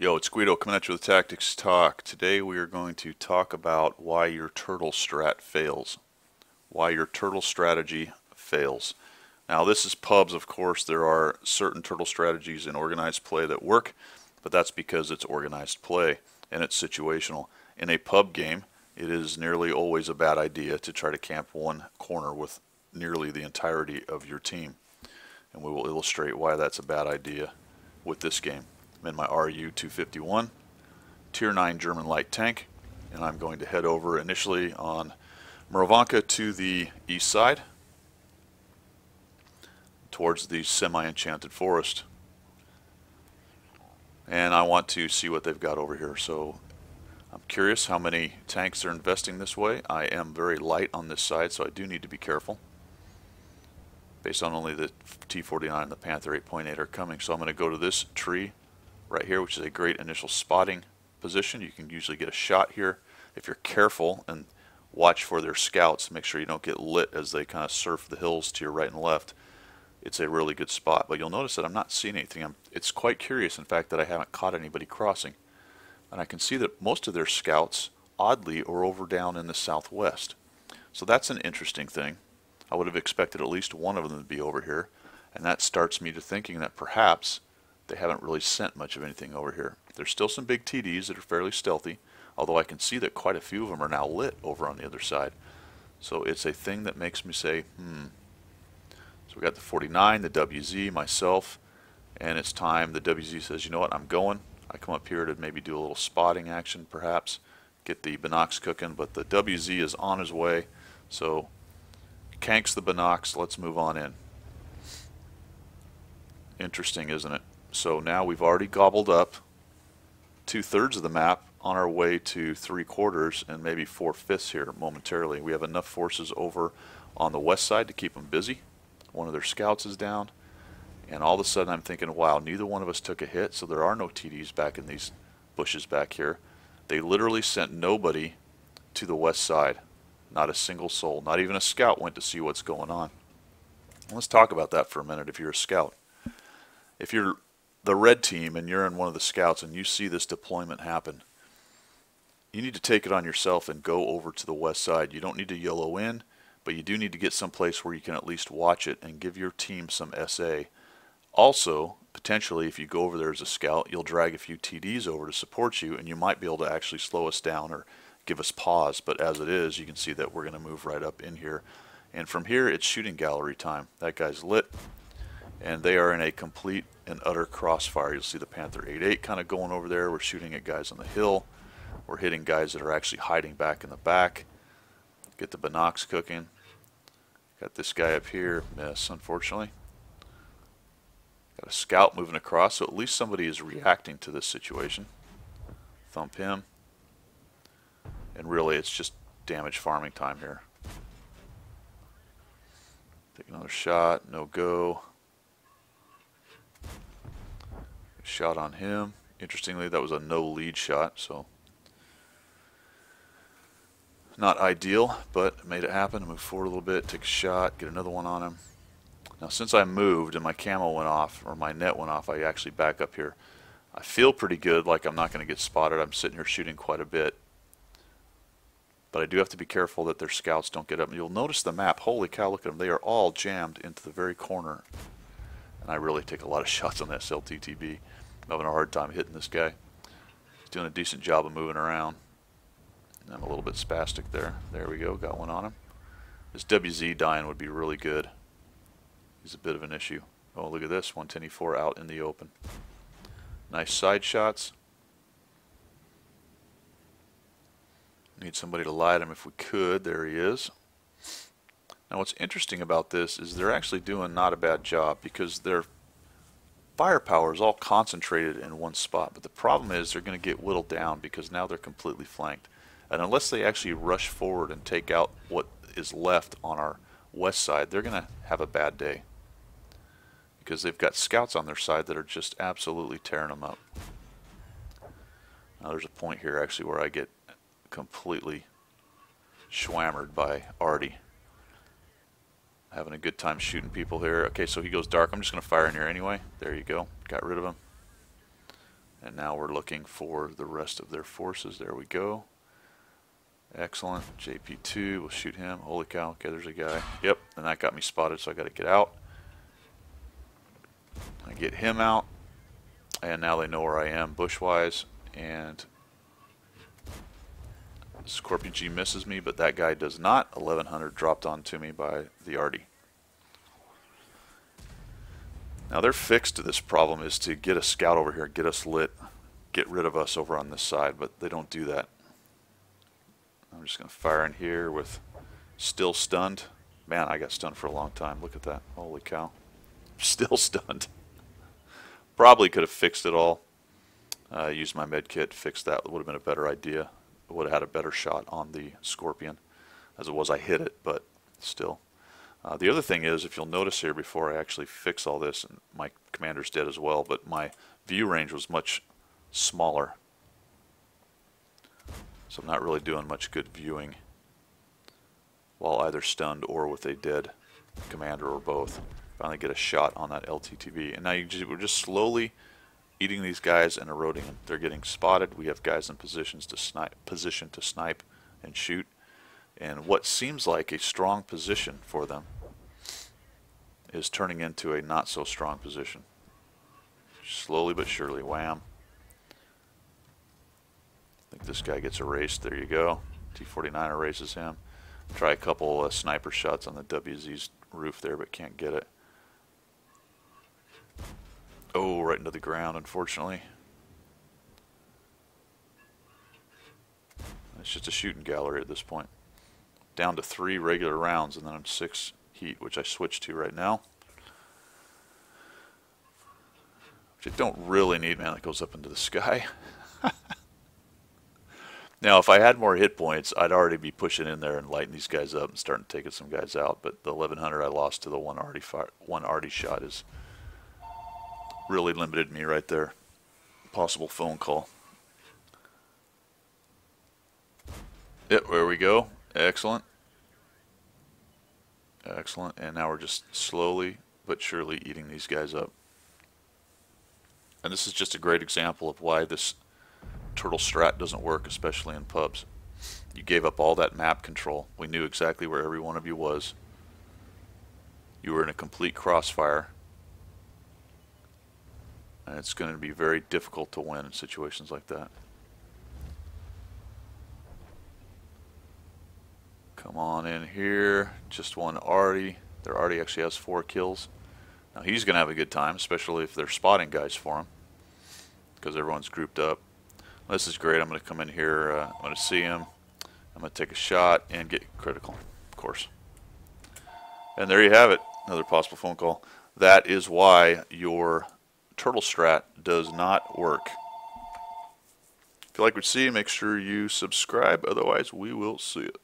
Yo, it's Guido coming at you with Tactics Talk. Today we are going to talk about why your turtle strat fails. Why your turtle strategy fails. Now this is pubs, of course. There are certain turtle strategies in organized play that work, but that's because it's organized play and it's situational. In a pub game, it is nearly always a bad idea to try to camp one corner with nearly the entirety of your team. And we will illustrate why that's a bad idea with this game. I'm in my RU 251, Tier 9 German light tank, and I'm going to head over initially on Mrovanka to the east side towards the semi-enchanted forest. And I want to see what they've got over here. So I'm curious how many tanks are investing this way. I am very light on this side, so I do need to be careful. Based on only the T-49 and the Panther 8.8 are coming. So I'm going to go to this tree right here, which is a great initial spotting position. You can usually get a shot here if you're careful and watch for their scouts. Make sure you don't get lit as they kind of surf the hills to your right and left. It's a really good spot, but you'll notice that I'm not seeing anything. It's quite curious, in fact, that I haven't caught anybody crossing. And I can see that most of their scouts, oddly, are over down in the southwest. So that's an interesting thing. I would have expected at least one of them to be over here, and that starts me to thinking that perhaps they haven't really sent much of anything over here. There's still some big TDs that are fairly stealthy, although I can see that quite a few of them are now lit over on the other side. So it's a thing that makes me say, So we got the 49, the WZ, myself, and it's time. The WZ says, you know what, I'm going. I come up here to maybe do a little spotting action, perhaps, get the binocs cooking, but the WZ is on his way, so canks the binocs. Let's move on in. Interesting, isn't it? So now we've already gobbled up 2/3 of the map on our way to 3/4 and maybe 4/5 here momentarily. We have enough forces over on the west side to keep them busy. One of their scouts is down, and all of a sudden I'm thinking, wow, neither one of us took a hit, so there are no TDs back in these bushes back here. They literally sent nobody to the west side. Not a single soul. Not even a scout went to see what's going on. Let's talk about that for a minute if you're a scout. If you're the red team and you're in one of the scouts and you see this deployment happen, you need to take it on yourself and go over to the west side. You don't need to YOLO in, but you do need to get someplace where you can at least watch it and give your team some SA. Also, potentially, if you go over there as a scout, you'll drag a few TDs over to support you, and you might be able to actually slow us down or give us pause. But as it is, you can see that we're going to move right up in here. And from here, it's shooting gallery time. That guy's lit, and they are in a complete and utter crossfire. You'll see the Panther 8.8 kind of going over there. We're shooting at guys on the hill. We're hitting guys that are actually hiding back in the back. Get the binocs cooking. Got this guy up here. Miss, unfortunately. Got a scout moving across, so at least somebody is reacting to this situation. Thump him. And really, it's just damage farming time here. Take another shot. No go. Shot on him. Interestingly, that was a no lead shot, so not ideal, but made it happen. Move forward a little bit, take a shot, get another one on him. Now, since I moved and my camo went off, or my net went off, I actually back up here. I feel pretty good, like I'm not going to get spotted. I'm sitting here shooting quite a bit. But I do have to be careful that their scouts don't get up. And you'll notice the map. Holy cow, look at them. They are all jammed into the very corner. And I really take a lot of shots on that SLTTB. I'm having a hard time hitting this guy. He's doing a decent job of moving around. And I'm a little bit spastic there. There we go. Got one on him. This WZ dying would be really good. He's a bit of an issue. Oh, look at this. 110E4 out in the open. Nice side shots. Need somebody to light him if we could. There he is. Now what's interesting about this is they're actually doing not a bad job because their firepower is all concentrated in one spot. But the problem is they're going to get whittled down because now they're completely flanked. And unless they actually rush forward and take out what is left on our west side, they're going to have a bad day. Because they've got scouts on their side that are just absolutely tearing them up. Now there's a point here actually where I get completely schwammered by Artie. Having a good time shooting people here. Okay, so he goes dark. I'm just going to fire in here anyway. There you go. Got rid of him. And now we're looking for the rest of their forces. There we go. Excellent. JP2, we'll shoot him. Holy cow, okay, there's a guy. Yep, and that got me spotted, so I got to get out. I get him out, and now they know where I am bushwise, and Scorpion G misses me, but that guy does not. 1100 dropped onto me by the Arty. Now their fix to this problem is to get a scout over here, get us lit, get rid of us over on this side, but they don't do that. I'm just going to fire in here with still stunned. Man, I got stunned for a long time. Look at that. Holy cow. Still stunned. Probably could have fixed it all. Used my med kit, fixed that. It would have been a better idea. I would have had a better shot on the Scorpion. As it was, I hit it, but still. The other thing is, if you'll notice here before I actually fix all this, and my commander's dead as well, but my view range was much smaller. So I'm not really doing much good viewing while either stunned or with a dead commander or both. Finally get a shot on that LTTV. And now we're just slowly eating these guys and eroding them. They're getting spotted. We have guys in position to snipe and shoot. And what seems like a strong position for them is turning into a not so strong position. Slowly but surely. Wham. I think this guy gets erased. There you go. T-49 erases him. Try a couple sniper shots on the WZ's roof there, but can't get it. Oh, right into the ground, unfortunately. It's just a shooting gallery at this point. Down to 3 regular rounds, and then I'm 6 heat, which I switched to right now. Which I don't really need, man. That goes up into the sky. Now, if I had more hit points, I'd already be pushing in there and lighting these guys up and starting taking some guys out. But the 1100 I lost to the one Arty shot is really limited me right there. Possible phone call. Yep, there we go. Excellent. Excellent. And now we're just slowly but surely eating these guys up. And this is just a great example of why this turtle strat doesn't work, especially in pubs. You gave up all that map control. We knew exactly where every one of you was. You were in a complete crossfire. And it's going to be very difficult to win in situations like that. Come on in here. Just one Arty. Their Arty actually has 4 kills. Now he's going to have a good time, especially if they're spotting guys for him, because everyone's grouped up. This is great. I'm going to come in here. I'm going to see him. I'm going to take a shot and get critical, of course. And there you have it. Another possible phone call. That is why your turtle strat does not work. If you like what you see, make sure you subscribe. Otherwise, we will see it.